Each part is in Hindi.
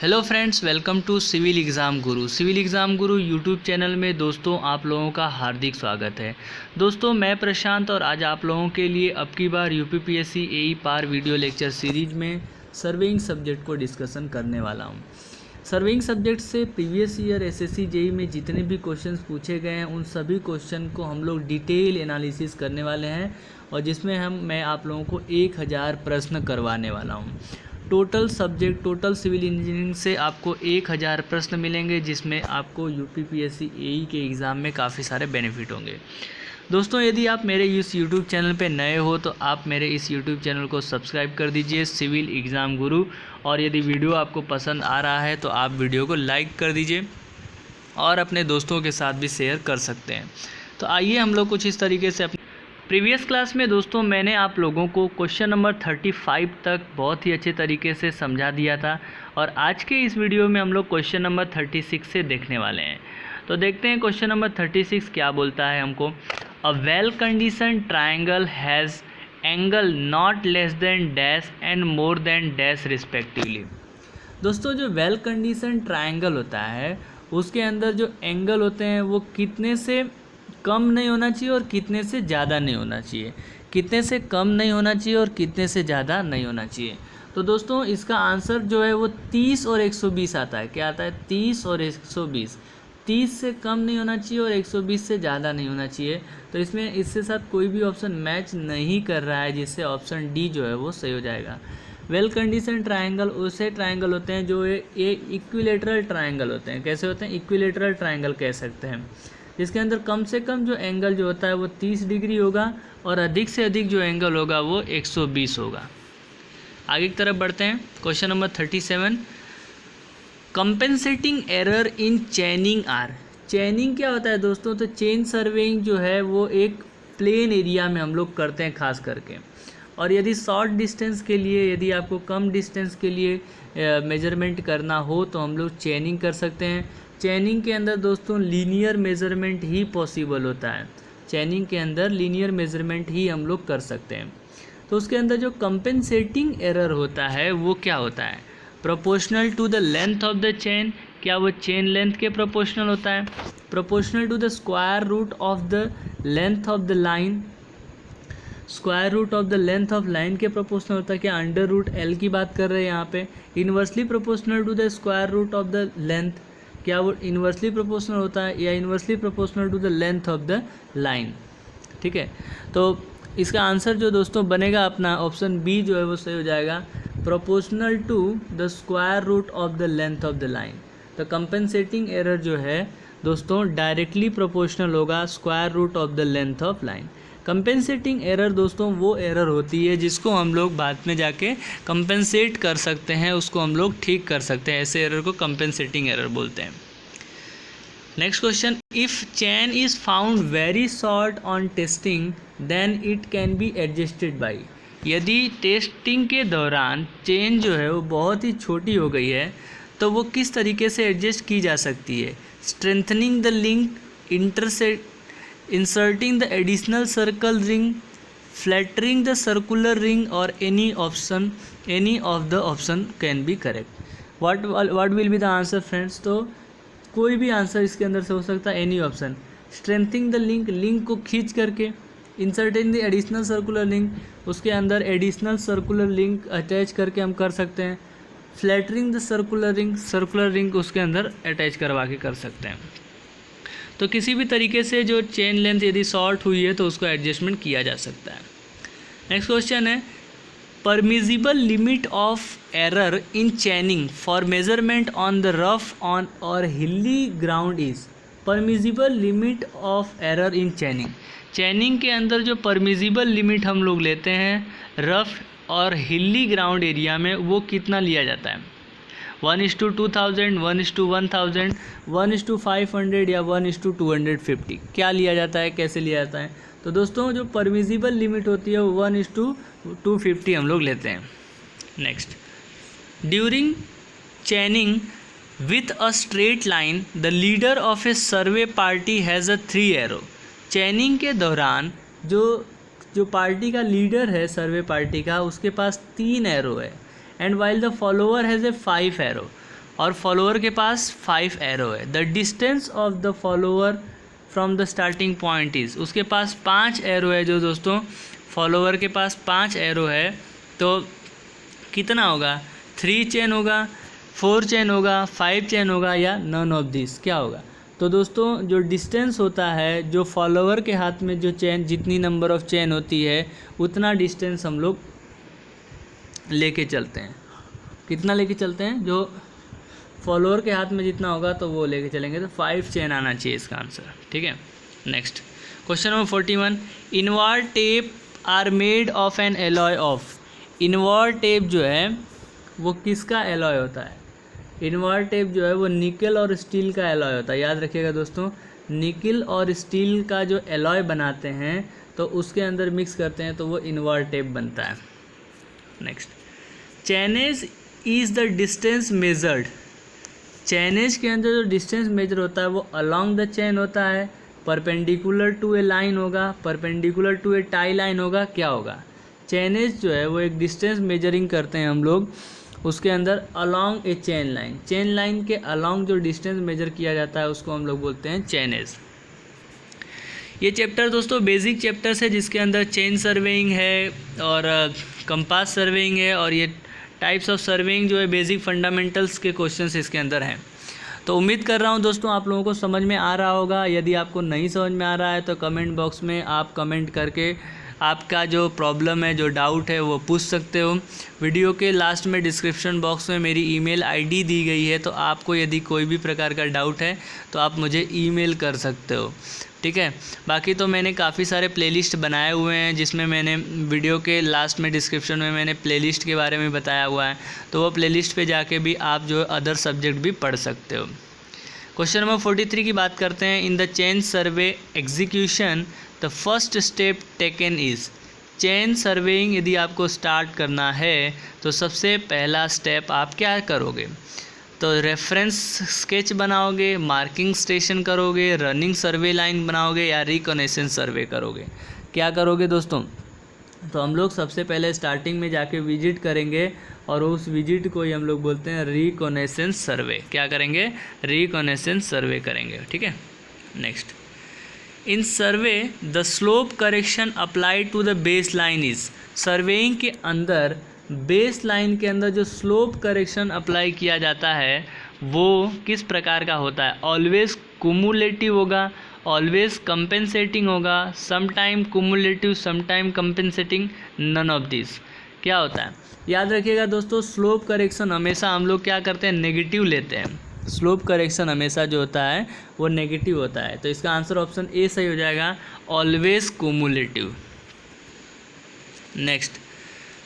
Hello friends, welcome to civil exam guru. Civil exam guru YouTube channel में दोस्तों आप लोगों का हार्दिक स्वागत है। दोस्तों मैं प्रशांत और आज आप लोगों के लिए अब की बार यूपीपीएससी एई पार वीडियो लेक्चर सीरीज में सर्वेइंग सब्जेक्ट को डिस्कशन करने वाला हूं। सर्वेइंग सब्जेक्ट से प्रीवियस ईयर एसएससी जेई में जितने भी क्वेश्चंस पूछे गए हैं उन सभी क्वेश्चन को हम लोग डिटेल एनालिसिस करने वाले हैं और जिसमें मैं आप लोगों को 1000 प्रश्न करवाने वाला हूं। टोटल सिविल इंजीनियरिंग से आपको 1000 प्रश्न मिलेंगे, जिसमें आपको यूपीपीएससी एई के एग्ज़ाम में काफ़ी सारे बेनिफिट होंगे। दोस्तों यदि आप मेरे इस यूट्यूब चैनल पे नए हो तो आप मेरे इस यूट्यूब चैनल को सब्सक्राइब कर दीजिए, सिविल एग्ज़ाम गुरु। और यदि वीडियो आपको पसंद आ रहा है तो आप वीडियो को लाइक कर दीजिए और अपने दोस्तों के साथ भी शेयर कर सकते हैं। तो आइए हम लोग कुछ इस तरीके से प्रीवियस क्लास में दोस्तों मैंने आप लोगों को क्वेश्चन नंबर 35 तक बहुत ही अच्छे तरीके से समझा दिया था और आज के इस वीडियो में हम लोग क्वेश्चन नंबर 36 से देखने वाले हैं। तो देखते हैं क्वेश्चन नंबर 36 क्या बोलता है हमको। A well condition triangle has angle not less than dash and more than dash respectively. दोस्तों जो वेल कंडीशन ट्राइंगल होता है उसके अंदर जो एंगल होते हैं वो कितने से कम नहीं होना चाहिए और कितने से ज़्यादा नहीं होना चाहिए, कितने से कम नहीं होना चाहिए और कितने से ज़्यादा नहीं होना चाहिए। तो दोस्तों इसका आंसर जो है वो 30 और 120 आता है। क्या आता है? 30 और 120। 30 से कम नहीं होना चाहिए और 120 से ज़्यादा नहीं होना चाहिए। तो इसमें इसके साथ कोई भी ऑप्शन मैच नहीं कर रहा है, जिससे ऑप्शन डी जो है वो सही हो जाएगा। वेल कंडीशन ट्राइंगल उसे ट्राइंगल होते हैं जो ये इक्विलेटरल ट्राइंगल होते हैं। कैसे होते हैं? इक्विलेटरल ट्राइंगल कह सकते हैं, जिसके अंदर कम से कम जो एंगल जो होता है वो 30 डिग्री होगा और अधिक से अधिक जो एंगल होगा वो 120 होगा। आगे की तरफ बढ़ते हैं। Question number 37, compensating error in chaining are. Chaining क्या होता है दोस्तों? तो चेन सर्वेइंग जो है वो एक प्लेन एरिया में हम लोग करते हैं खास करके, और यदि शॉर्ट डिस्टेंस के लिए, यदि आपको कम डिस्टेंस के लिए मेजरमेंट करना हो तो हम लोग चेनिंग कर सकते हैं। चेनिंग के अंदर दोस्तों लीनियर मेज़रमेंट ही पॉसिबल होता है। चेनिंग के अंदर लीनियर मेज़रमेंट ही हम लोग कर सकते हैं। तो उसके अंदर जो कंपेंसेटिंग एरर होता है वो क्या होता है? Proportional to the length of the chain. क्या वो चेन लेंथ के प्रोपोर्शनल होता है? Proportional to the square root of the length of the line. Square root of the length of line के प्रोपोर्शनल होता है। क्या अंडर रूट एल की बात कर रहे हैं यहाँ पे? Inversely proportional to the square root of the length. क्या वो इन्वर्सली प्रोपोर्शनल होता है या inversely proportional to the length of the line? ठीक है, तो इसका आंसर जो दोस्तों बनेगा अपना ऑप्शन बी जो है वो सही हो जाएगा, proportional to the square root of the length of the line. तो कंपेंसेटिंग एरर जो है दोस्तों डायरेक्टली प्रोपोर्शनल होगा square root of the length of line. Compensating error दोस्तों वो एरर होती है जिसको हम लोग बाद में जाके कंपेंसेट कर सकते हैं, उसको हम लोग ठीक कर सकते हैं। ऐसे एरर को कंपेंसेटिंग एरर बोलते हैं। Next question, if chain is found very short on testing then it can be adjusted by. यदि टेस्टिंग के दौरान चेन जो है वो बहुत ही छोटी हो गई है तो वो किस तरीके से एडजस्ट की जा सकती है? Strengthening the link, inserting the additional circle ring, flattering the circular ring और any of the option can be correct. What will be the answer friends? तो कोई भी आंसर इसके अंदर से हो सकता है, any option. Strengthening the link, link को खींच करके। Inserting the additional circular link, उसके अंदर एडिशनल सर्कुलर लिंक अटैच करके हम कर सकते हैं। फ्लैटरिंग द सर्कुलर रिंग उसके अंदर अटैच करवा के कर सकते हैं। तो किसी भी तरीके से जो चेन लेंथ यदि शॉर्ट हुई है तो उसको एडजस्टमेंट किया जा सकता है। नेक्स्ट क्वेश्चन है, permissible limit of error in चेनिंग for measurement on the rough on और हिली ground is. Permissible limit of error in चेनिंग, चेनिंग के अंदर जो परमिजिबल लिमिट हम लोग लेते हैं रफ और हिली ग्राउंड एरिया में वो कितना लिया जाता है? 1:2000, 1:1000, 1:500 या 1:250 क्या लिया जाता है, कैसे लिया जाता है? तो दोस्तों जो परमिजिबल लिमिट होती है वो 1:250 हम लोग लेते हैं। Next, during चेनिंग with a straight line the leader of a survey party has a 3 arrow. चेनिंग के दौरान जो पार्टी का लीडर है सर्वे पार्टी का, उसके पास 3 एरो है। And while the follower has a 5 arrow. और फॉलोअर के पास 5 एरो है। The distance of the follower from the starting point is, उसके पास 5 एरो है जो दोस्तों, फॉलोअर के पास 5 एरो है, तो कितना होगा? 3 चेन होगा, 4 चेन होगा, 5 चेन होगा, या नन ऑफ दिस, क्या होगा? तो दोस्तों जो डिस्टेंस होता है, जो फॉलोअर के हाथ में जो चेन, जितनी नंबर ऑफ चेन होती है उतना डिस्टेंस हम लोग लेके चलते हैं। कितना लेके चलते हैं? जो फॉलोअर के हाथ में जितना होगा तो वो लेके चलेंगे, तो 5 चेन आना चाहिए इसका आंसर। ठीक है, next question number 41, invert tape are made of an alloy of. Invert tape जो है वो किसका एलॉय होता है? इनवर्ट टेप जो है वो निकल और स्टील का एलॉय होता है। याद रखिएगा दोस्तों, निकल और स्टील का जो एलॉय बनाते हैं तो उसके अंदर मिक्स करते हैं तो वो इनवर्ट टेप बनता है। Next, चैनेज is the distance measured. चैनेज के अंदर जो डिस्टेंस मेजर होता है वो अलॉन्ग द चैन होता है, परपेंडिकुलर टू ए लाइन होगा, perpendicular to a tie line होगा, क्या होगा? चैनेज जो है वो एक डिस्टेंस मेजरिंग करते हैं हम लोग, उसके अंदर अलॉन्ग ए चेन लाइन, चेन लाइन के अलॉन्ग जो डिस्टेंस मेजर किया जाता है उसको हम लोग बोलते हैं चैनेज। ये चैप्टर दोस्तों बेसिक चैप्टर्स है जिसके अंदर चेन सर्वेइंग है और कंपास सर्वेइंग है, और ये टाइप्स ऑफ सर्वेइंग जो है बेसिक फंडामेंटल्स के क्वेश्चंस इसके अंदर हैं। तो उम्मीद कर रहा हूँ दोस्तों आप लोगों को समझ में आ रहा होगा। यदि आपको नहीं समझ में आ रहा है तो कमेंट बॉक्स में आप कमेंट करके आपका जो प्रॉब्लम है, जो डाउट है वो पूछ सकते हो। वीडियो के लास्ट में डिस्क्रिप्शन बॉक्स में मेरी ईमेल आईडी दी गई है, तो आपको यदि कोई भी प्रकार का डाउट है तो आप मुझे ईमेल कर सकते हो। ठीक है, बाकी तो मैंने काफ़ी सारे प्लेलिस्ट बनाए हुए हैं जिसमें मैंने वीडियो के लास्ट में डिस्क्रिप्शन में मैंने प्लेलिस्ट के बारे में बताया हुआ है, तो वो प्लेलिस्ट पे जाके भी आप जो अदर सब्जेक्ट भी पढ़ सकते हो। क्वेश्चन नंबर 43 की बात करते हैं। In the chain survey execution the first step taken is. Chain surveying यदि आपको स्टार्ट करना है तो सबसे पहला स्टेप आप क्या करोगे? तो रेफरेंस स्केच बनाओगे, मार्किंग स्टेशन करोगे, रनिंग सर्वे लाइन बनाओगे, या रिकनेसेंस सर्वे करोगे? क्या करोगे दोस्तों? तो हम लोग सबसे पहले स्टार्टिंग में जाके विजिट करेंगे और उस विजिट को ही हम लोग बोलते हैं रिकनेसेंस सर्वे। क्या करेंगे? रिकनेसेंस सर्वे करेंगे। ठीक है, next, in survey the slope correction applied to the base line is. Surveying के अंदर बेस लाइन के अंदर जो स्लोप करेक्शन अप्लाई किया जाता है वो किस प्रकार का होता है? ऑलवेज कुमुलेटिव होगा, ऑलवेज कंपेंसेटिंग होगा, some time cumulative, some time compensating, none of this. क्या होता है? याद रखिएगा दोस्तों, स्लोप करेक्शन हमेशा हम लोग क्या करते हैं? नेगेटिव लेते हैं। स्लोप करेक्शन हमेशा जो होता है वो नेगेटिव होता है, तो इसका आंसर ऑप्शन ए सही हो जाएगा, always cumulative. Next,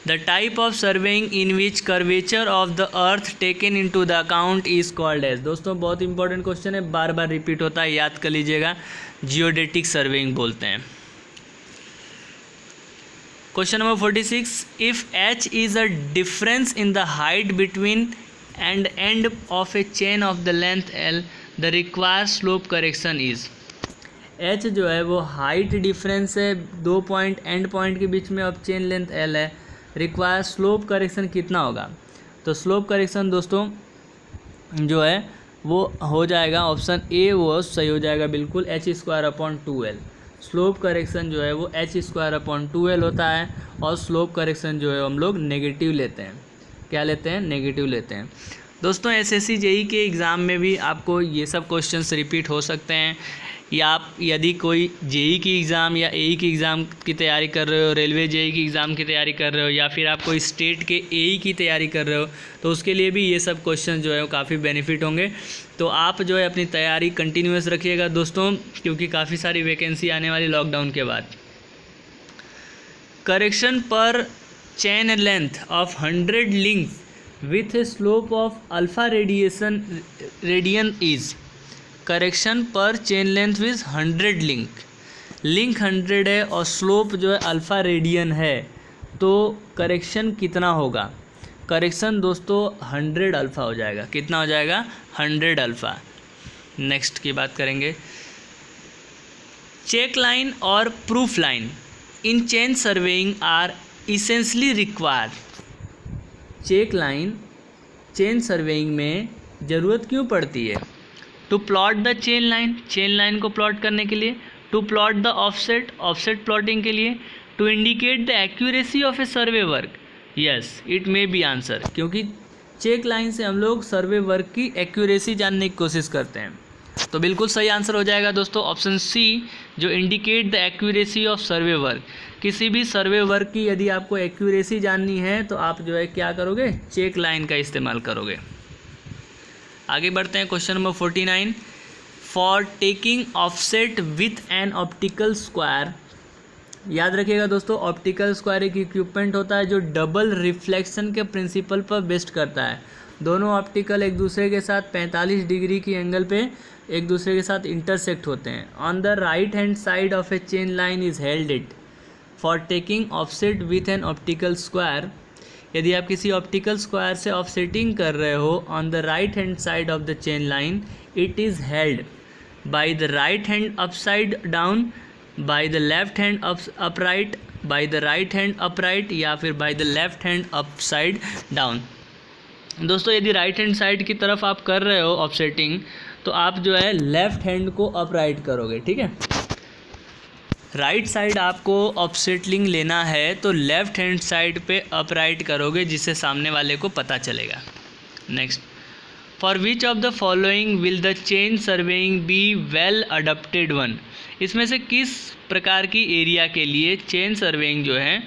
the type of surveying in which curvature of the earth taken into the account is called as. दोस्तों बहुत इंपॉर्टेंट क्वेश्चन है, बार बार रिपीट होता है, याद कर लीजिएगा। जियोडेटिक सर्वेइंग बोलते हैं। Question number 46, if H is a difference in the height between and end of A chain of the length L, the required slope correction is. H जो है वो हाइट डिफरेंस है दो पॉइंट एंड पॉइंट के बीच में, अब चेन लेंथ एल है, रिक्वायर स्लोप करेक्शन कितना होगा? तो स्लोप करेक्शन दोस्तों जो है वो हो जाएगा ऑप्शन ए, वो सही हो जाएगा बिल्कुल, h²/2l। स्लोप करेक्शन जो है वो h²/2l होता है, और स्लोप करेक्शन जो है हम लोग नेगेटिव लेते हैं। क्या लेते हैं? नेगेटिव लेते हैं। दोस्तों एसएससी जेई के एग्ज़ाम में भी आपको ये सब क्वेश्चंस रिपीट हो सकते हैं, या आप यदि कोई जेई की एग्ज़ाम या एई की एग्ज़ाम की तैयारी कर रहे हो, रेलवे जेई की एग्ज़ाम की तैयारी कर रहे हो, या फिर आप कोई स्टेट के एई की तैयारी कर रहे हो, तो उसके लिए भी ये सब क्वेश्चन जो है वो काफ़ी बेनिफिट होंगे। तो आप जो है अपनी तैयारी कंटिन्यूस रखिएगा दोस्तों, क्योंकि काफ़ी सारी वैकेंसी आने वाली लॉकडाउन के बाद। करेक्शन पर chain length of 100 link with A slope of alpha radian is. Correction पर चेन लेंथ विथ 100 लिंक 100 है और स्लोप जो है अल्फ़ा रेडियन है, तो करेक्शन कितना होगा? करेक्शन दोस्तों 100 अल्फ़ा हो जाएगा। कितना हो जाएगा? 100 अल्फ़ा। नेक्स्ट की बात करेंगे, चेक लाइन और proof line in chain surveying are essentially required. Check line chain surveying में ज़रूरत क्यों पड़ती है? To plot the chain line को प्लॉट करने के लिए, to plot the offset plotting के लिए, to indicate the accuracy of a survey work. Yes, it may be answer, क्योंकि चेक लाइन से हम लोग सर्वे वर्क की एक्यूरेसी जानने की कोशिश करते हैं। तो बिल्कुल सही आंसर हो जाएगा दोस्तों ऑप्शन सी, जो indicate the accuracy of survey work. किसी भी सर्वे वर्क की यदि आपको एक्यूरेसी जाननी है तो आप जो है क्या करोगे, चेक लाइन का इस्तेमाल करोगे। आगे बढ़ते हैं, question number 49, for taking offset with an optical square. याद रखिएगा दोस्तों, ऑप्टिकल स्क्वायर एक इक्विपमेंट होता है जो डबल रिफ्लेक्शन के प्रिंसिपल पर बेस्ड करता है। दोनों ऑप्टिकल एक दूसरे के साथ 45 डिग्री की एंगल पे एक दूसरे के साथ इंटरसेक्ट होते हैं। On the right hand side of A chain line is held it for taking offset with an optical square. यदि आप किसी ऑप्टिकल स्क्वायर से ऑफसेटिंग कर रहे हो on the right hand side of the chain line, it is held by the right hand upside down, by the left hand upright, by the right hand upright, या फिर by the left hand upside down. दोस्तों यदि राइट हैंड साइड की तरफ आप कर रहे हो ऑफसेटिंग तो आप जो है लेफ्ट हैंड को अपराइट करोगे, ठीक है। राइट साइड आपको ऑफसेटिंग लेना है तो लेफ्ट हैंड साइड पे अपराइट करोगे, जिससे सामने वाले को पता चलेगा। Next, for which of the following will the chain surveying be well adapted one. इसमें से किस प्रकार की एरिया के लिए चेन सर्वेइंग जो है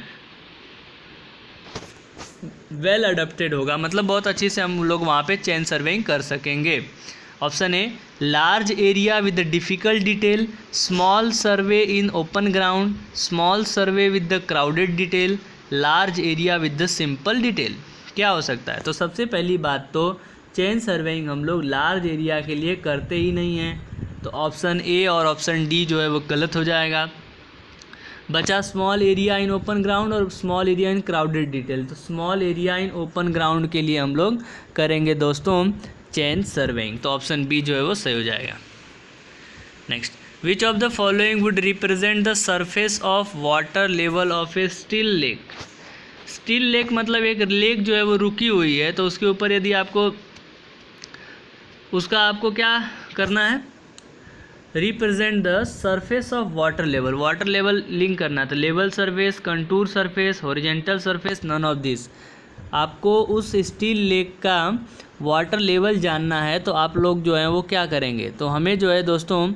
वेल अडप्टेड होगा, मतलब बहुत अच्छे से हम लोग वहाँ पे चेन सर्वेइंग कर सकेंगे। Option A, large area with difficult detail, small survey in open ground, small survey with the crowded detail, large area with the simple detail. क्या हो सकता है? तो सबसे पहली बात तो चेन सर्वेइंग हम लोग लार्ज एरिया के लिए करते ही नहीं हैं, तो ऑप्शन ए और ऑप्शन डी जो है वो गलत हो जाएगा। बचा small area in open ground और small area in crowded detail. तो small area in open ground के लिए हम लोग करेंगे दोस्तों चेन सर्वेइंग, तो ऑप्शन बी जो है वो सही हो जाएगा। Next, which of the following would represent the surface of water level of a still lake. Still lake मतलब एक लेक जो है वो रुकी हुई है, तो उसके ऊपर यदि आपको आपको क्या करना है, represent the surface of water level. Water level link करना है, तो level surface, contour surface, horizontal surface, none of this. आपको उस स्टील लेक का वाटर लेवल जानना है तो आप लोग जो है वो क्या करेंगे, तो हमें जो है दोस्तों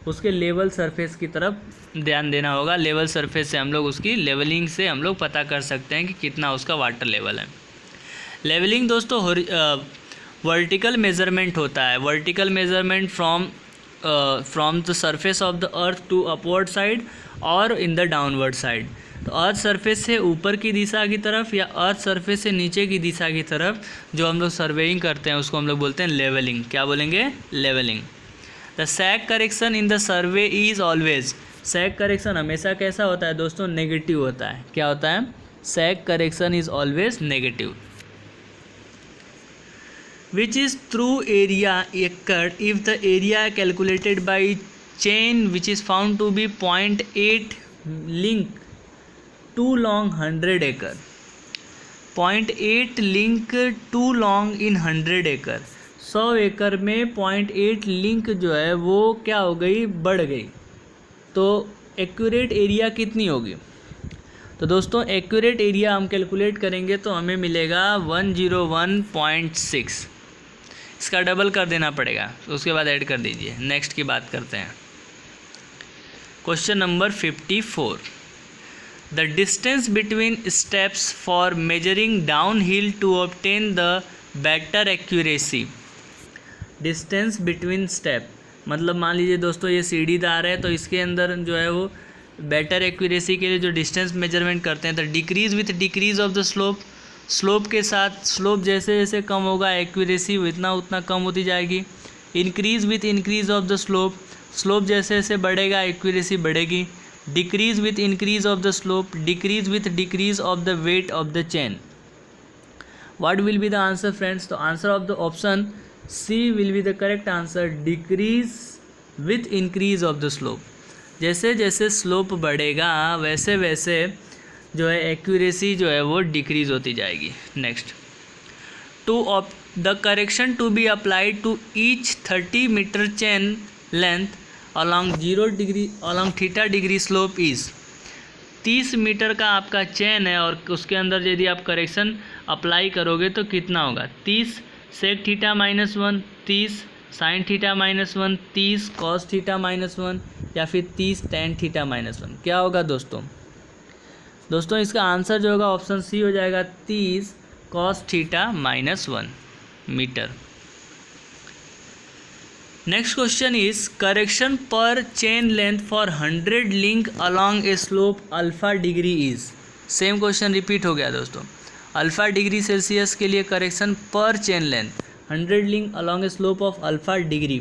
उसके लेवल सरफेस की तरफ ध्यान देना होगा। लेवल सरफेस से हम लोग उसकी लेवलिंग से हम लोग पता कर सकते हैं कि कितना उसका वाटर लेवल है। लेवलिंग दोस्तों वर्टिकल मेजरमेंट होता है, vertical measurement from the surface of the earth to upward side और इन द डाउनवर्ड साइड। तो अर्थ सरफेस से ऊपर की दिशा की तरफ या अर्थ सरफेस से नीचे की दिशा की तरफ जो हम लोग सर्वेइंग करते हैं उसको हम लोग बोलते हैं लेवलिंग। क्या बोलेंगे? Levelling. The sag correction in the survey is always. Sag correction हमेशा कैसा होता है दोस्तों? नेगेटिव होता है। क्या होता है? सैग correction is always negative. Which is true area occurred if the area calculated by chain which is found to be 0.8 link too long 100 acre. 0.8 link too long in 100 acre. 100 एकड़ में 0.8 लिंक जो है वो क्या हो गई? बढ़ गई। तो एक्यूरेट एरिया कितनी होगी? तो दोस्तों एक्यूरेट एरिया हम कैलकुलेट करेंगे तो हमें मिलेगा 101.6। इसका डबल कर देना पड़ेगा, तो उसके बाद ऐड कर दीजिए। नेक्स्ट की बात करते हैं, question number 54। The distance between steps for measuring down hill to obtain the better accuracy. Distance between step मतलब मान लीजिए दोस्तों ये सीढ़ीदार है, तो इसके अंदर जो है वो बेटर एक्यूरेसी के लिए जो डिस्टेंस मेजरमेंट करते हैं, तो decrease with decrease of the slope. Slope के साथ स्लोप जैसे जैसे कम होगा एक्यूरेसी उतना कम होती जाएगी। Increase with increase of the slope. Slope जैसे जैसे बढ़ेगा एक्यूरेसी बढ़ेगी। Decrease with increase of the slope. Decrease with decrease of the weight of the chain. What will be the answer friends? तो answer of the option C will be the correct answer, decrease with increase of the slope. जैसे जैसे स्लोप बढ़ेगा वैसे वैसे जो है एक्यूरेसी जो है वो डिक्रीज़ होती जाएगी। Next, the correction to be applied to each 30 metre chain length along 0 degree along theta degree slope is. 30 metre का आपका चेन है और उसके अंदर यदि आप करेक्शन अप्लाई करोगे तो कितना होगा, 30 sec theta -1, 30 sine theta -1, 30 cos theta -1 या फिर 30 टेन थीटा -1। क्या होगा दोस्तों इसका आंसर जो होगा ऑप्शन सी हो जाएगा, 30 cos theta -1 metre. Next question is correction पर chain length for 100 link along a slope alpha degree is. Same question repeat हो गया दोस्तों। अल्फा डिग्री सेल्सियस के लिए करेक्शन पर chain length 100 link along a slope of alpha degree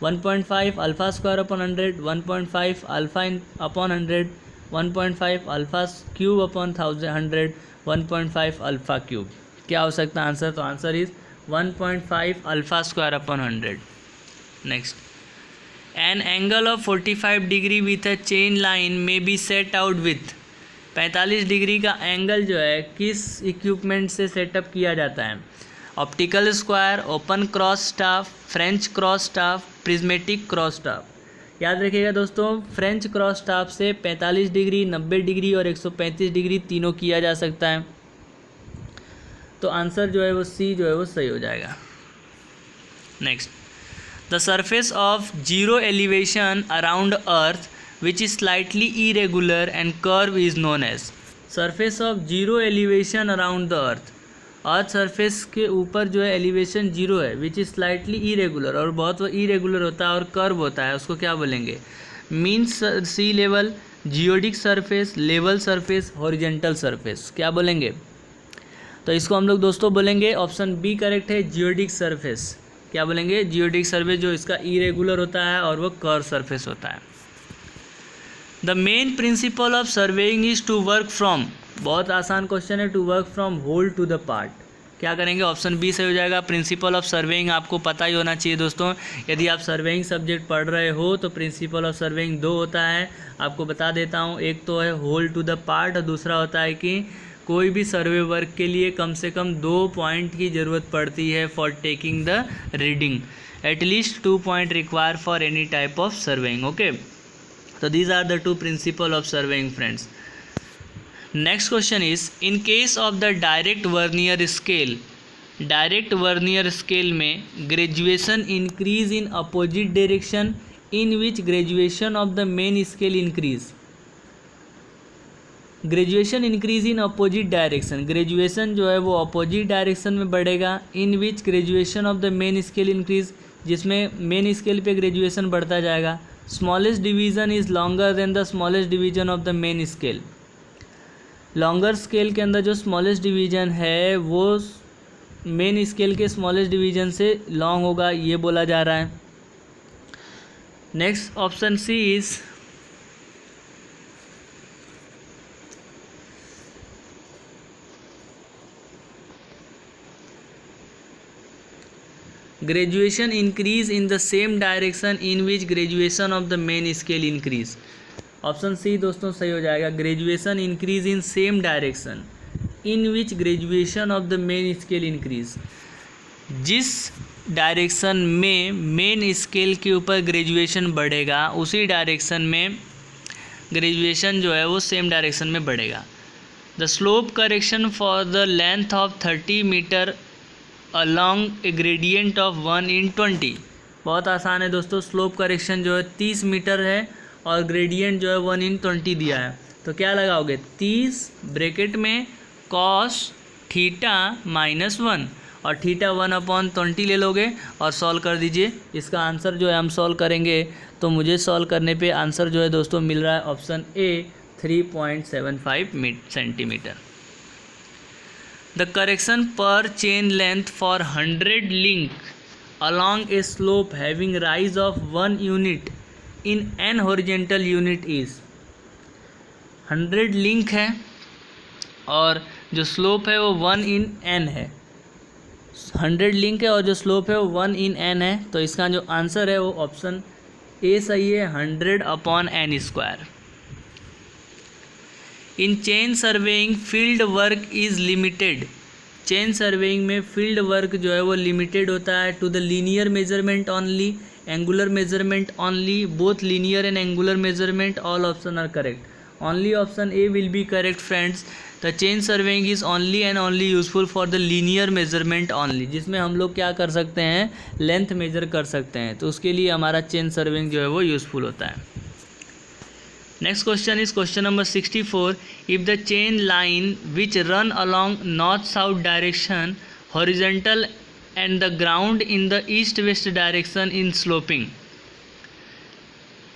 1.5 alpha square upon 100, 1.5 alpha upon 100, 1.5 alpha cube upon 100, 1.5 alpha cube. क्या हो सकता है आंसर, तो answer is 1.5 alpha square upon 100। Next, an angle of 45 degree with a chain line में be set out with. 45 degree का एंगल जो है किस इक्विपमेंट से सेटअप किया जाता है, optical square, open cross staff, French cross staff, prismatic cross staff. याद रखिएगा दोस्तों, फ्रेंच क्रॉस स्टाफ से 45 डिग्री, 90 डिग्री और 135 डिग्री तीनों किया जा सकता है। तो आंसर जो है वो सी जो है वो सही हो जाएगा। Next, the surface of zero elevation around earth which is slightly irregular and curve is known as. Surface of zero elevation around the earth surface के ऊपर जो है एलिवेशन जीरो है, विच इज स्लाइटली इरेगुलर और बहुत वो इरेगुलर होता है और कर्व होता है, उसको क्या बोलेंगे, means sea level, geodetic surface, level surface, horizontal surface. क्या बोलेंगे, तो इसको हम लोग दोस्तों बोलेंगे ऑप्शन बी करेक्ट है, जियोडिक सरफेस। क्या बोलेंगे, जियोडिक सरफेस, जो इसका इरेगुलर होता है और वो कर्व सरफेस होता है। The main principle of surveying is to work from, बहुत आसान क्वेश्चन है, to work from whole to the part. क्या करेंगे, ऑप्शन बी से हो जाएगा। प्रिंसिपल ऑफ सर्वेइंग आपको पता ही होना चाहिए दोस्तों, यदि आप सर्वेइंग सब्जेक्ट पढ़ रहे हो तो प्रिंसिपल ऑफ सर्वेइंग दो होता है, आपको बता देता हूँ। एक तो है होल टू द पार्ट और दूसरा होता है कि कोई भी सर्वे वर्क के लिए कम से कम 2 पॉइंट की ज़रूरत पड़ती है for taking the reading, at least 2 point require for any type of surveying. Okay, तो these are the 2 principle of surveying friends. Next question is, in case of the direct vernier scale, direct vernier scale में graduation increase in opposite direction in which graduation of the main scale increase. Graduation increase in opposite direction, graduation जो है वो अपोजिट डायरेक्शन में बढ़ेगा, in which graduation of the main scale increase, जिसमें मेन स्केल पे ग्रेजुएशन बढ़ता जाएगा। Smallest division is longer than the smallest division of the main scale, longer scale के अंदर जो स्मॉलेस्ट डिवीज़न है वो मेन स्केल के स्मॉलेस्ट डिवीज़न से लॉन्ग होगा, ये बोला जा रहा है। Next option C is graduation increase in the same direction in which graduation of the main scale increase. Option C दोस्तों सही हो जाएगा, graduation increase in same direction in which graduation of the main scale increase. जिस डायरेक्शन में मेन स्केल के ऊपर ग्रेजुएशन बढ़ेगा उसी डायरेक्शन में ग्रेजुएशन जो है वो सेम डायरेक्शन में बढ़ेगा। The slope correction for the length of 30 metre along a gradient of 1/20। बहुत आसान है दोस्तों, स्लोप करेक्शन जो है 30 मीटर है और ग्रेडियंट जो है 1/20 दिया है, तो क्या लगाओगे, 30 ब्रैकेट में कॉस थीटा -1 और थीटा 1/20 ले लोगे और सॉल्व कर दीजिए। इसका आंसर जो है हम सॉल्व करेंगे तो मुझे सॉल्व करने पे आंसर जो है दोस्तों मिल रहा है option A 3.75 centimetre. The correction per chain length for 100 link along a slope having rise of 1 unit in n horizontal unit is। 100 link है और जो स्लोप है वो 1 in n है। 100 लिंक है और जो स्लोप है वो 1 in n है, तो इसका जो आंसर है वो ऑप्शन ए सही है, 100/n²। In chain surveying field work is limited, chain surveying में फील्ड वर्क जो है वो लिमिटेड होता है to the linear measurement only, angular measurement only, both linear and angular measurement, all option are correct. Only option A will be correct friends. The chain surveying is only and only useful for the linear measurement only, जिसमें हम लोग क्या कर सकते हैं, लेंथ मेजर कर सकते हैं, तो उसके लिए हमारा चेन सर्वेइंग जो है वो यूज़फुल होता है. Next question is question number 64. If the chain line which run along north south direction horizontal and the ground in the east west direction in sloping.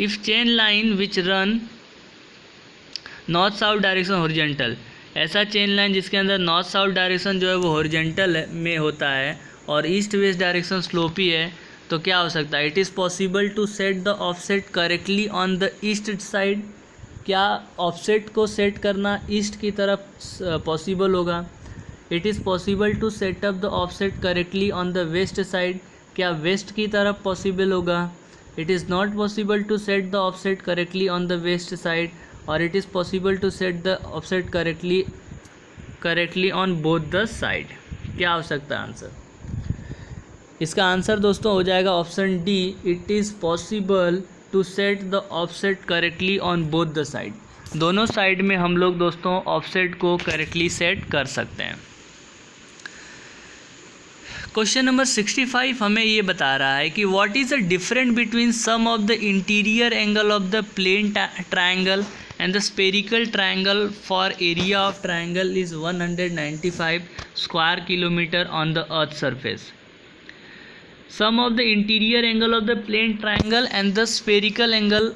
If chain line which run north south direction horizontal, ऐसा चेन लाइन जिसके अंदर नॉर्थ साउथ डायरेक्शन जो है वो हॉरिजेंटल में होता है और ईस्ट वेस्ट डायरेक्शन स्लोपी है, तो क्या हो सकता है. It is possible to set the offset correctly on the east side. क्या ऑफसेट को सेट करना ईस्ट की तरफ पॉसिबल होगा. It is possible to set up the offset correctly on the west side. क्या वेस्ट की तरफ पॉसिबल होगा. It is not possible to set the offset correctly on the west side, और it is possible to set the offset correctly on both the side. क्या हो सकता है आंसर. इसका आंसर दोस्तों हो जाएगा option D. It is possible to set the offset correctly on both the side. दोनों साइड में हम लोग दोस्तों ऑफसेट को करेक्टली सेट कर सकते हैं. क्वेश्चन नंबर 65 हमें ये बता रहा है कि what is the difference between sum of the interior angle of the plane triangle and the spherical triangle for area of triangle is 195 square kilometer on the earth's surface. Sum of the interior angle of the plane triangle and the spherical angle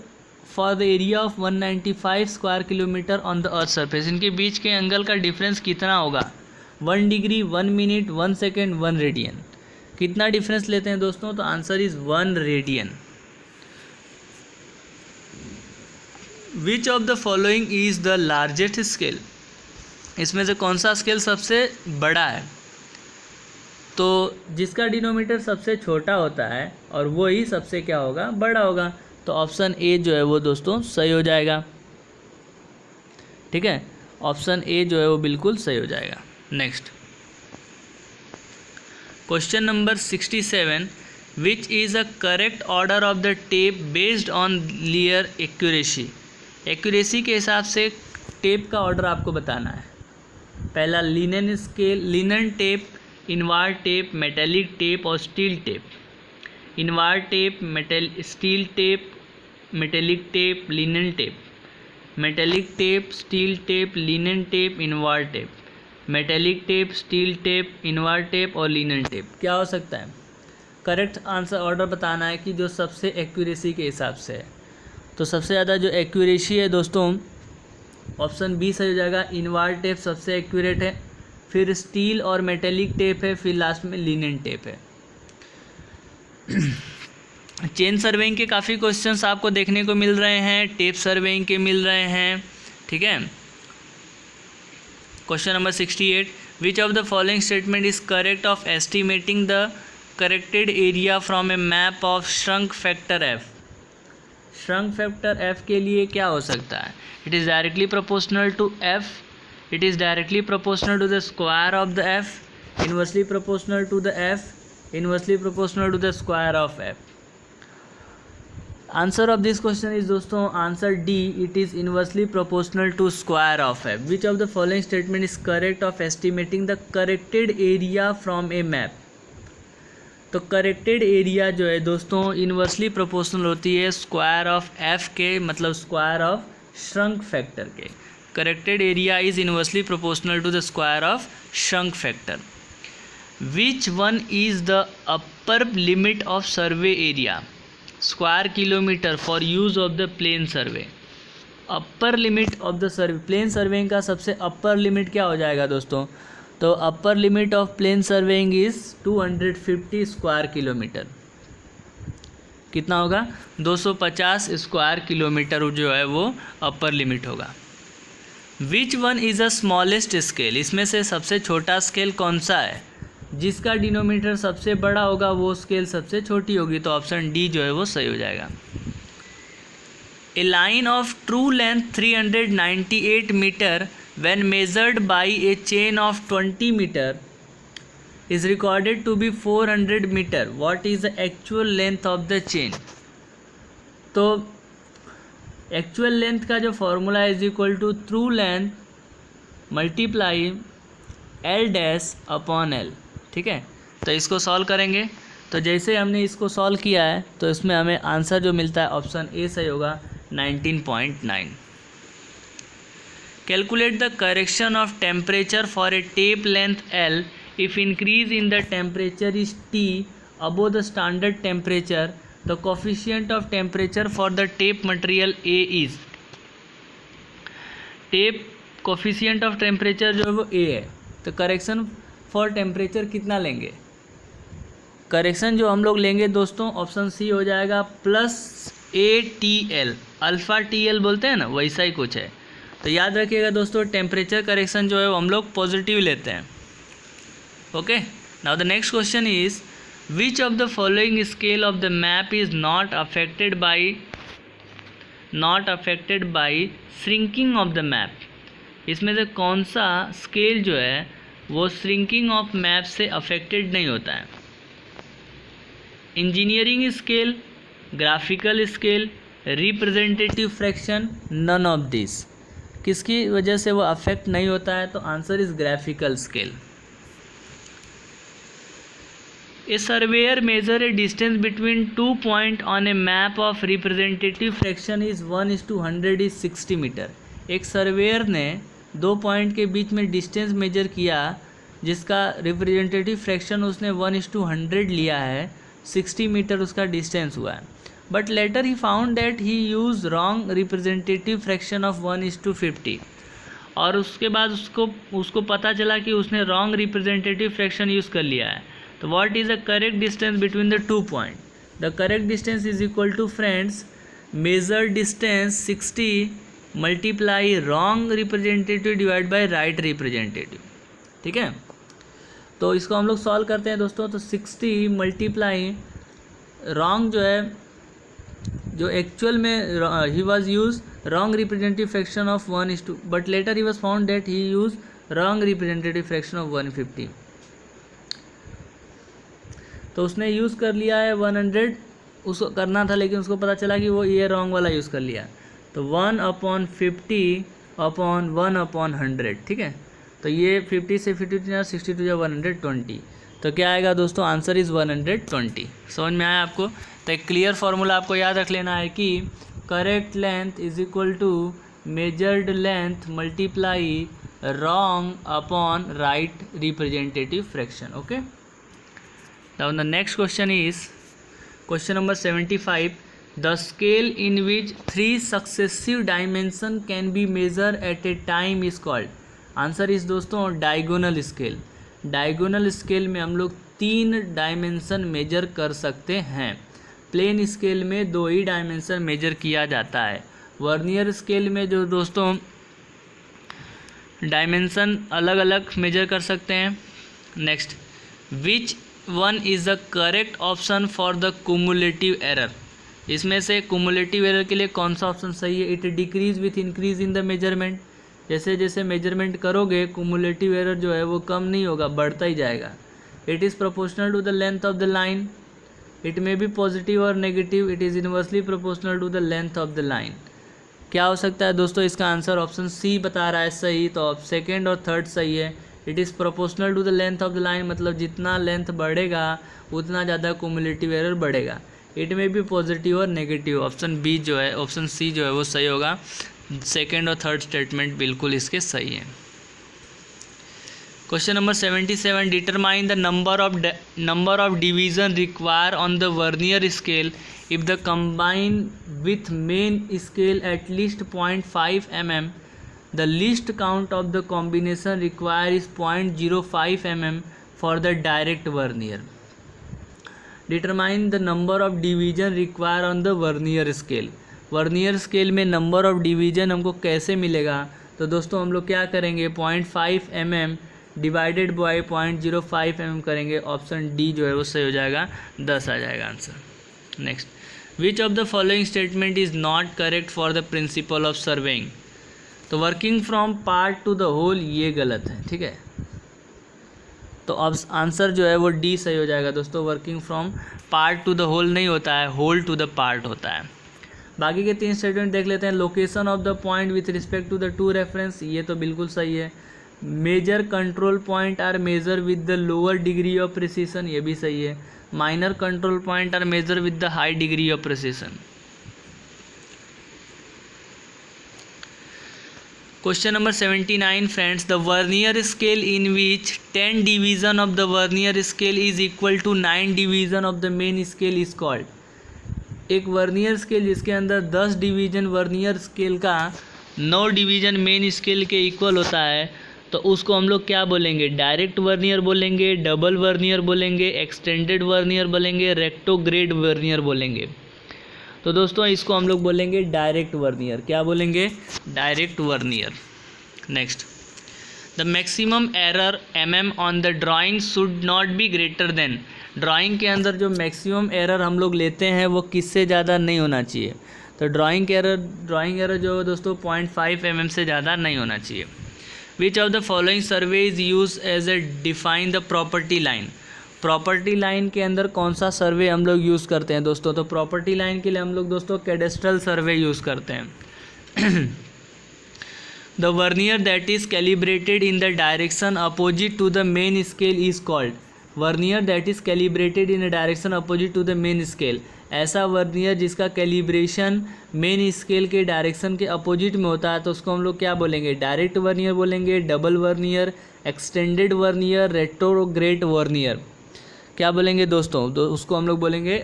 for the area of 195 square kilometer on the earth's surface. इनके बीच के एंगल का डिफरेंस कितना होगा. 1 डिग्री, 1 मिनट, 1 सेकेंड, 1 रेडियन. कितना डिफरेंस लेते हैं दोस्तों, तो answer is 1 radian. Which of the following is the largest scale. इसमें से कौन सा स्केल सबसे बड़ा है. तो जिसका डिनोमीटर सबसे छोटा होता है और वो ही सबसे क्या होगा, बड़ा होगा. तो ऑप्शन ए जो है वो दोस्तों सही हो जाएगा. ठीक है, ऑप्शन ए जो है वो बिल्कुल सही हो जाएगा. Next question number 67. Which is a correct order of the tape based on लियर accuracy. Accuracy के हिसाब से टेप का ऑर्डर आपको बताना है. पहला linen scale, linen tape, invar tape, metallic tape और steel tape. Invar tape, steel tape, metallic tape, linen tape. Metallic tape, steel tape, linen tape, invar tape. Metallic tape, steel tape, invar tape और लिनन टेप. क्या हो सकता है. करेक्ट आंसर ऑर्डर बताना है कि जो सबसे एक्यूरेसी के हिसाब से है. तो सबसे ज़्यादा जो एक्यूरेसी है दोस्तों ऑप्शन बी सही हो जाएगा. इनवार टेप सबसे एक्यूरेट है, फिर स्टील और मेटेलिक टेप है, फिर लास्ट में लिनन टेप है. चेन सर्वेइंग के काफ़ी क्वेश्चंस आपको देखने को मिल रहे हैं, टेप सर्वेइंग के मिल रहे हैं. ठीक है. Question number 68. Which of the following statement is correct of estimating the corrected area from a map of shrunk factor F. Shrunk factor F के लिए क्या हो सकता है. It is directly proportional to F. It is directly proportional to the square of the F. Inversely proportional to the F. Inversely proportional to the square of F. Answer of this question is दोस्तों answer D. It is inversely proportional to square of F. Which of the following statement is correct of estimating the corrected area from a map. तो करेक्टेड एरिया जो है दोस्तों इन्वर्सली प्रोपोर्शनल होती है स्क्वायर ऑफ एफ के, मतलब स्क्वायर ऑफ श्रंक फैक्टर के. Corrected area is inversely proportional to the square of shrunk factor. Which one is the upper limit of survey area square kilometre for use of the plane survey. Upper limit of the survey, plane surveying का सबसे अपर लिमिट क्या हो जाएगा दोस्तों. तो upper limit of plane surveying is 250 square kilometre. कितना होगा, 250 स्क्वायर किलोमीटर जो है वो अपर लिमिट होगा. विच one is a smallest scale. इसमें से सबसे छोटा स्केल कौन सा है. जिसका डिनोमीटर सबसे बड़ा होगा वो स्केल सबसे छोटी होगी. तो ऑप्शन डी जो है वो सही हो जाएगा. A line of true length 398 metre when measured by a chain of 20 meter is recorded to be 400 meter. What is the actual length of the chain? तो एक्चुअल लेंथ का जो formula is equal to true length multiply L dash upon L, ठीक है। तो इसको सॉल्व करेंगे, तो जैसे हमने इसको सॉल्व किया है तो इसमें हमें आंसर जो मिलता है ऑप्शन ए सही होगा 19.9। Calculate the correction of temperature for a tape length L if increase in the temperature is T above the standard temperature, the coefficient of temperature for the tape material A is, tape coefficient of temperature जो है वो A है, तो करेक्शन फॉर टेम्परेचर कितना लेंगे? करेक्शन जो हम लोग लेंगे दोस्तों ऑप्शन सी हो जाएगा +ATL, अल्फ़ा TL बोलते हैं ना, वैसा ही कुछ है। तो याद रखिएगा दोस्तों, टेम्परेचर करेक्शन जो है वो हम लोग पॉजिटिव लेते हैं। Okay, now the next question is, which of the following scale of the map is not affected by shrinking of the map? इसमें से कौन सा स्केल जो है वो श्रिंकिंग ऑफ मैप से अफेक्टेड नहीं होता है? Engineering scale, graphical scale, representative fraction, none of this. किसकी वजह से वो अफेक्ट नहीं होता है? तो answer is graphical scale. A surveyor measure a distance between 2 points on a map of representative fraction is 1:100 is 60 मीटर। एक सर्वेयर ने 2 पॉइंट के बीच में डिस्टेंस मेजर किया जिसका रिप्रेजेंटेटिव फ्रैक्शन उसने 1:100 लिया है, 60 मीटर उसका डिस्टेंस हुआ है। But later he found that he use wrong representative fraction of 1:50, और उसके बाद उसको पता चला कि उसने रॉन्ग रिप्रेजेंटेटिव फ्रैक्शन यूज़ कर लिया है। तो what is the correct distance between the 2 point? The correct distance is equal to friends measure distance 60 multiply wrong representative divide by right representative, ठीक है। तो इसको हम लोग सॉल्व करते हैं दोस्तों। तो 60 मल्टीप्लाई रॉन्ग जो है, जो एक्चुअल में he was use wrong representative fraction of 1:, but later he was found that he use wrong representative fraction of 150। तो उसने यूज़ कर लिया है 100, उसको करना था लेकिन उसको पता चला कि वो ये रॉन्ग वाला यूज़ कर लिया। तो 1/50 अपॉन 1/100, ठीक है। तो ये 50 से 52 62 या 120, तो क्या आएगा दोस्तों? Answer is 120। समझ में आया आपको? तो एक क्लियर फार्मूला आपको याद रख लेना है कि correct length is equal to measured length multiply wrong upon right representative fraction. Okay, now the next question is question number 75. The scale in which 3 successive dimension can be measured at a time is called, answer इस दोस्तों डायगोनल स्केल। डायगोनल स्केल में हम लोग 3 डायमेंशन मेजर कर सकते हैं। प्लेन स्केल में 2 ही डायमेंशन मेजर किया जाता है। वर्नियर स्केल में जो दोस्तों डायमेंशन अलग अलग मेजर कर सकते हैं। Next, which one is the correct option for the cumulative error? इसमें से कुमुलेटिव एरर के लिए कौन सा ऑप्शन सही है? It decrease with increase in the measurement. जैसे जैसे मेजरमेंट करोगे कुमुलेटिव एरर जो है वो कम नहीं होगा, बढ़ता ही जाएगा। It is proportional to the length of the line. It may be positive और negative. It is inversely proportional to the length of the line. क्या हो सकता है दोस्तों? इसका आंसर ऑप्शन सी बता रहा है सही, तो सेकेंड और थर्ड सही है। It is proportional to the length of the line, मतलब जितना लेंथ बढ़ेगा उतना ज़्यादा कुमुलेटिव एरर बढ़ेगा। इट में भी पॉजिटिव और नेगेटिव। ऑप्शन बी जो है, ऑप्शन सी जो है वो सही होगा। सेकेंड और थर्ड स्टेटमेंट बिल्कुल इसके सही है। Question number 77. Determine the number of division require on the vernier scale if the combine with main scale at least 0.5 mm. The least count of the combination required is 0.05 mm for the direct vernier. Determine the number of division required on the vernier scale. Vernier scale में नंबर ऑफ डिवीजन हमको कैसे मिलेगा? तो दोस्तों हम लोग क्या करेंगे, 0.5 mm डिवाइडेड बाई 0.05 mm करेंगे। ऑप्शन डी जो है वो सही हो जाएगा, 10 आ जाएगा answer. Next, which of the following statement is not correct for the principle of surveying? तो working from part to the whole ये गलत है, ठीक है। तो अब आंसर जो है वो डी सही हो जाएगा दोस्तों। Working from part to the whole नहीं होता है, होल टू द पार्ट होता है। बाकी के 3 स्टेटमेंट देख लेते हैं। Location of the point with respect to the to reference, ये तो बिल्कुल सही है। Major control point are major with the lower degree of precision, ये भी सही है। Minor control point are major with the high degree of precision. Question number 79 friends, the vernier scale in which 10 division of the vernier scale is equal to 9 division of the main scale is called। एक वर्नियर स्केल जिसके अंदर 10 डिवीजन वर्नियर स्केल का 9 डिवीजन मेन स्केल के इक्वल होता है, तो उसको हम लोग क्या बोलेंगे? डायरेक्ट वर्नियर बोलेंगे, डबल वर्नियर बोलेंगे, एक्सटेंडेड वर्नियर बोलेंगे, रेक्टोग्रेड वर्नियर बोलेंगे। तो दोस्तों इसको हम लोग बोलेंगे डायरेक्ट वर्नियर। क्या बोलेंगे? Direct vernier. Next, the maximum error on the drawing should not be greater than. Drawing के अंदर जो मैक्सिमम एरर हम लोग लेते हैं वो किससे ज़्यादा नहीं होना चाहिए? तो ड्राइंग एरर जो दोस्तों 0.5 से ज़्यादा नहीं होना चाहिए। Which of the following survey is use as a define the property line. Property line के अंदर कौन सा सर्वे हम लोग यूज़ करते हैं दोस्तों? तो प्रॉपर्टी लाइन के लिए हम लोग दोस्तों कैडेस्ट्रल सर्वे यूज़ करते हैं। The vernier that is calibrated in the direction opposite to the main scale is called. Vernier that is calibrated in the direction opposite to the main scale, ऐसा वर्नियर जिसका कैलिब्रेशन मेन स्केल के डायरेक्शन के अपोजिट में होता है, तो उसको हम लोग क्या बोलेंगे? डायरेक्ट वर्नियर बोलेंगे, double vernier, extended vernier, retrograde vernier. क्या बोलेंगे दोस्तों? उसको हम लोग बोलेंगे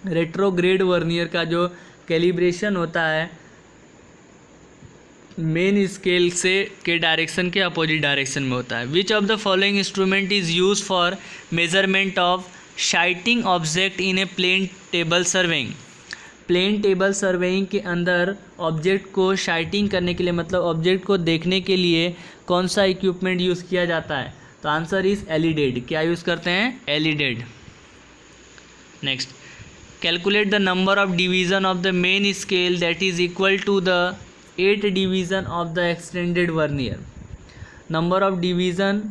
रेट्रोग्रेड वर्नियर का जो कैलिब्रेशन होता है मेन स्केल से के डायरेक्शन के अपोजिट डायरेक्शन में होता है। Which of the following instrument is use for measurement of sighting object in a plane table surveying. Plane table surveying के अंदर ऑब्जेक्ट को शाइटिंग करने के लिए, मतलब ऑब्जेक्ट को देखने के लिए कौन सा इक्विपमेंट यूज़ किया जाता है? तो आंसर इज़ एलिडेड। क्या यूज़ करते हैं? Elided. Next, calculate the number of division of the main scale that is equal to the 8 division of the extended vernier. Number of division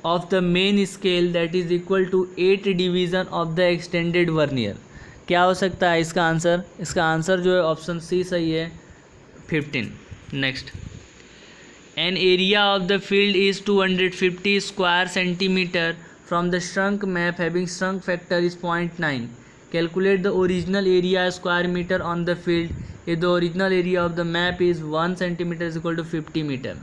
of the main scale that is equal to 8 division of the extended vernier. क्या हो सकता है इसका आंसर? इसका आंसर जो है ऑप्शन सी सही है, 15। Next, an area of the field is 250 square centimetre from the shrunk map having shrunk factor is 0.9। Calculate the original area square metre on the field if the original area of the map is 1 centimetre is equal to 50 metre.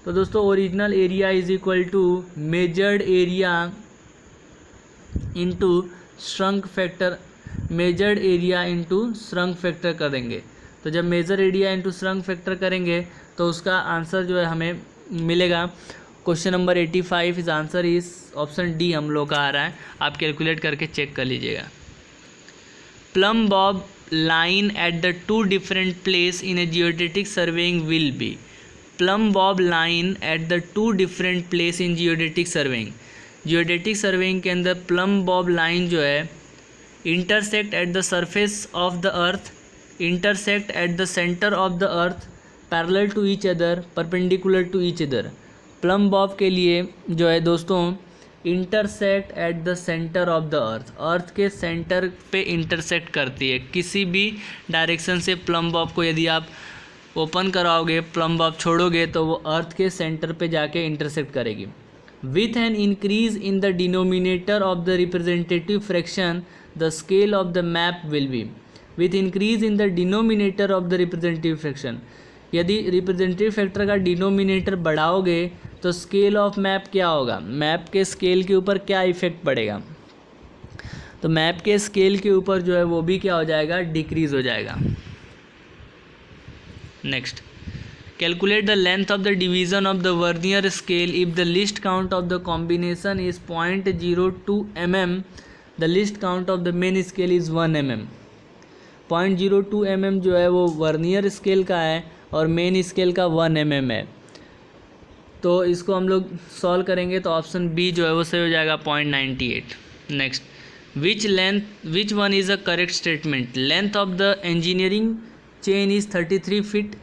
तो दोस्तों original area is equal to measured area into shrunk factor, measured area into shrunk factor करेंगे। तो जब measure area into shrunk factor करेंगे तो उसका आंसर जो है हमें मिलेगा। Question number 85 is answer is option D हम लोग का आ रहा है। आप कैलकुलेट करके चेक कर लीजिएगा। Plum Bob line at the two different place in a geodetic surveying will be। plumb bob line at the two different place in geodetic surveying। geodetic surveying के अंदर plumb bob line जो है intersect at the surface of the earth, intersect at the center of the earth, parallel to each other, perpendicular to each other। plumb bob के लिए जो है दोस्तों intersect at the centre of the earth, earth के सेंटर पे इंटरसेक्ट करती है। किसी भी डायरेक्शन से प्लम बॉब को यदि आप ओपन कराओगे, प्लम बॉब छोड़ोगे तो वो अर्थ के सेंटर पे जाके इंटरसेक्ट करेगी। With an increase in the denominator of the representative fraction the scale of the map will be. With increase in the denominator of the representative fraction, यदि रिप्रेजेंटेटिव फैक्टर का डिनोमिनेटर बढ़ाओगे तो स्केल ऑफ मैप क्या होगा? मैप के स्केल के ऊपर क्या इफेक्ट पड़ेगा? तो मैप के स्केल के ऊपर जो है वो भी क्या हो जाएगा? डिक्रीज हो जाएगा। Next, calculate the length of the division of the vernier scale if the list count of the combination is 0.02 mm, the list count of the main scale is 1 mm। 0.02 mm जो है वो वर्नियर स्केल का है और मेन स्केल का 1 mm है। तो इसको हम लोग सॉल्व करेंगे तो ऑप्शन बी जो है वो सही हो जाएगा, 0.98। Next, which one is a correct statement? Length of the engineering chain is 33 feet,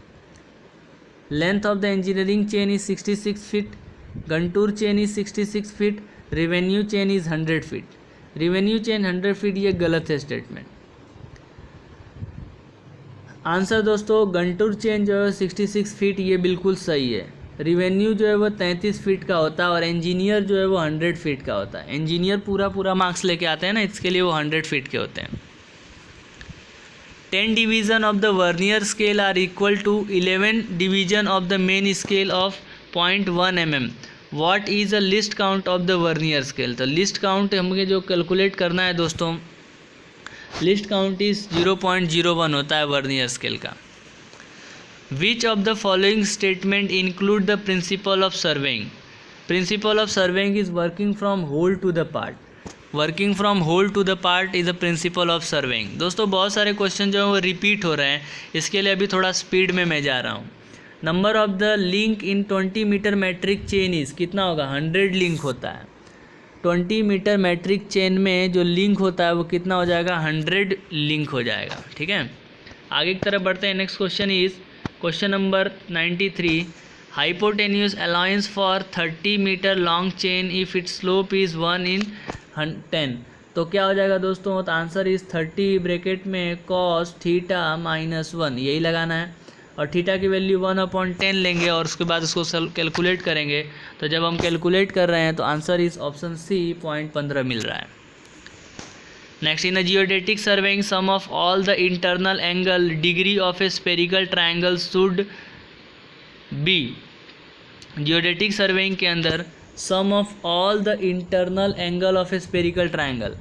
length of the engineering chain is 66 feet, Guntur chain is 66 feet, revenue chain is 100 feet. Revenue chain 100 feet ये गलत है स्टेटमेंट। आंसर दोस्तों गंटूर चेन जो है 66 फीट ये बिल्कुल सही है। रिवेन्यू जो है वो 33 फीट का होता है और इंजीनियर जो है वो 100 फीट का होता है। इंजीनियर पूरा मार्क्स लेके आते हैं ना, इसके लिए वो 100 फीट के होते हैं। 10 division of the vernier scale are equal to 11 division of the main scale of 0.1 mm। What is a least count of the vernier scale. तो लिस्ट काउंट हमें जो कैलकुलेट करना है दोस्तों, लिस्ट काउंट इज 0.01 होता है वर्नियर स्केल का। Which of the following statement include the principle of surveying. Principle of surveying is working from whole to the part. Working from whole to the part is the principle of surveying. दोस्तों बहुत सारे क्वेश्चन जो है वो रिपीट हो रहे हैं, इसके लिए अभी थोड़ा स्पीड में मैं जा रहा हूँ। Number of the link in 20 metre metric chain is कितना होगा, 100 लिंक होता है। 20 मीटर मैट्रिक चेन में जो लिंक होता है वो कितना हो जाएगा, 100 लिंक हो जाएगा। ठीक है, आगे की तरफ बढ़ते हैं। Next question is question number 93। Hypotenuse allowance for 30 metre long chain if its slope is 1 in 10। तो क्या हो जाएगा दोस्तों, तो आंसर इज़ 30 ब्रैकेट में cos थीटा -1 यही लगाना है और थीटा की वैल्यू 1/10 लेंगे और उसके बाद उसको कैलकुलेट करेंगे। तो जब हम कैलकुलेट कर रहे हैं तो आंसर इज़ ऑप्शन सी 0.15 मिल रहा है। Next, in the geodetic surveying sum of all the internal angle degree of a spherical triangle should be. Geodetic surveying के अंदर sum of all the internal angle of a spherical triangle,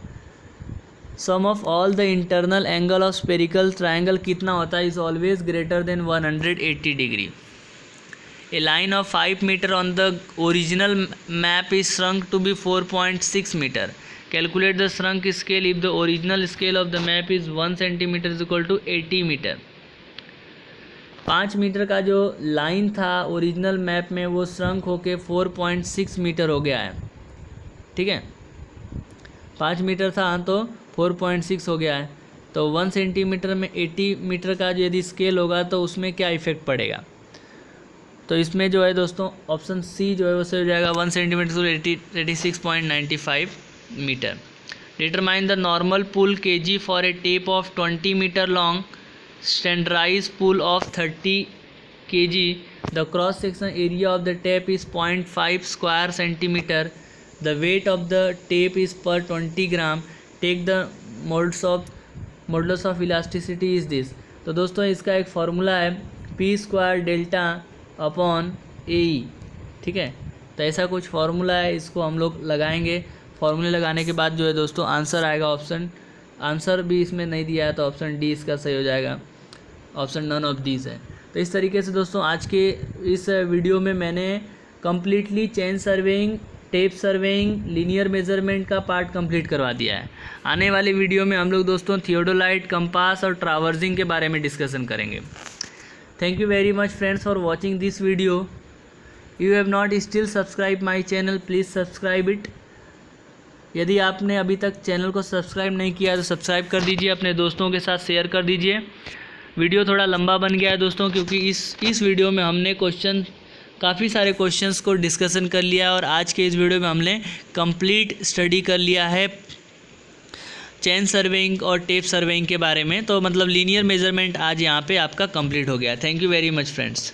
sum of all the internal angle of spherical triangle कितना होता है, is always greater than 180 degree. A line of 5 metre on the original map is shrunk to be 4.6 metre. Calculate the shrunk scale if the original scale of the map is 1 centimetre is equal to 80 metre. 5 metre का जो लाइन था ओरिजिनल मैप में वो श्रंक होके 4.6 मीटर हो गया है। ठीक है, 5 मीटर था तो 4.6 हो गया है। तो 1 सेंटीमीटर में 80 मीटर का जो यदि स्केल होगा तो उसमें क्या इफेक्ट पड़ेगा, तो इसमें जो है दोस्तों ऑप्शन सी जो है वो हो जाएगा 1 centimetre to 86.95 metre. Determine the normal pull kg for a tape of 20 metre long standardized pull of 30 kg. The cross section area of the tape is 0.5 square centimeter. The weight of the tape is per 20 gram. Take the modulus of elasticity is this. तो दोस्तों इसका एक फार्मूला है p² डेल्टा अपॉन AE। ठीक है, तो ऐसा कुछ फार्मूला है, इसको हम लोग लगाएंगे। फार्मूले लगाने के बाद जो है दोस्तों आंसर आएगा। आंसर भी इसमें नहीं दिया है तो ऑप्शन डी इसका सही हो जाएगा। ऑप्शन नन ऑफ दीज है। तो इस तरीके से दोस्तों आज के इस वीडियो में मैंने completely chain surveying, tape surveying, linear measurement का पार्ट कंप्लीट करवा दिया है। आने वाले वीडियो में हम लोग दोस्तों थियोडोलाइट, कंपास और ट्रावर्जिंग के बारे में डिस्कशन करेंगे। Thank you very much friends for watching this video. You have not still subscribe my channel, please subscribe it. यदि आपने अभी तक चैनल को सब्सक्राइब नहीं किया तो सब्सक्राइब कर दीजिए, अपने दोस्तों के साथ शेयर कर दीजिए। वीडियो थोड़ा लंबा बन गया है दोस्तों क्योंकि इस वीडियो में हमने काफ़ी सारे क्वेश्चंस को डिस्कशन कर लिया है और आज के इस वीडियो में हमने कंप्लीट स्टडी कर लिया है चेन सर्वेइंग और टेप सर्वेइंग के बारे में। तो मतलब लीनियर मेजरमेंट आज यहाँ पे आपका कंप्लीट हो गया। Thank you very much friends.